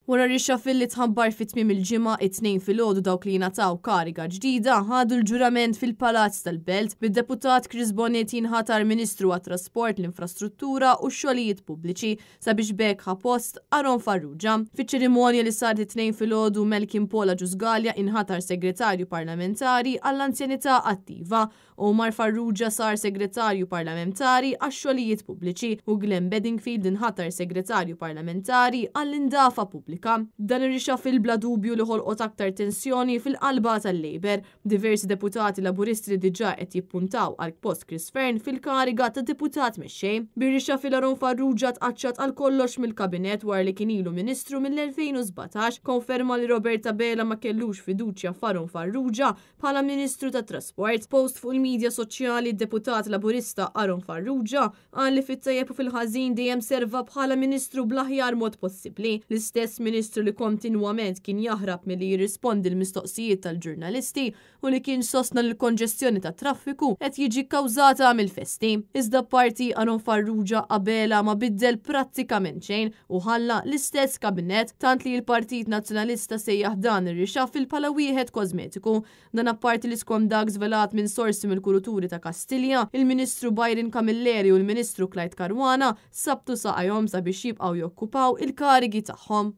Wara r-reshuffle li tħabbar fit-tmiem il-ġimgħa it-tnejn filgħodu dawk li jingħataw kariga ġdida ħadu l-ġurament fil-Palazz tal-Belt bid-deputat Chris Bonnet jinħatar Ministru għat-Trasport, l-Infrastruttura u x-Xogħlijiet Pubbliċi sabiex bekk ħapost Aron Farrugia. Fiċ-ċerimonja li saret it-tnejn filgħodu Melkin Pola Ġużgalja inħatar Segretarju Parlamentari għall-Anzjanità Attiva, Omar Farrugia sar Segretarju Parlamentari għax-Xogħlijiet Pubbliċi u Glenn Bedingfield inħatar Segretarju Parlamentari għall-Indafa Pubblika. Dan ir-reshuffle bla dubju li ħolqot aktar tensjoni fil-qalba tal-Labor. Diversi deputati laburisti li diġà qed jippuntaw għal post Chris Fearn fil-kariga ta' deputat mexxej. Bir-reshuffle Aron Farrugia tqaċċat għal kollox mill-kabinet wara li kien ilu Ministru mill-2017, konferma li Roberta Bela ma kellux fiduċja f'Aron Farrugia bħala Ministru tat-Trasport. Post fuq il-medja soċjali d-deputat laburista Aron Farrugia qal li fit-tajjeb u fil-ħażin dejjem serva bħala Ministru bl-aħjar mod possibbli. L-istess Ministru li kontinwament kien jaħrab milli jirrispondi l-mistoqsijiet tal-ġurnalisti u li kien sostna l-konġestjoni tat traffiku qed jiġi kkawżata mill-festi. Iżda parti Aron Farrugia qabela ma biddel prattikament xejn u ħalla l-istess kabinet tant li l-Partit Nazzjonalista sejjaħ dan ir-reshuffle bħala wieħed kosmetiku. Dan apparti li skont dak żvelat minn sorsi mill-Kuraturi ta' Kastilja, il-Ministru Byron Camilleri u l-Ministru Clyde Caruana sabtu saqajhom sabiex jibqgħu jokkupaw il-karigi tagħhom.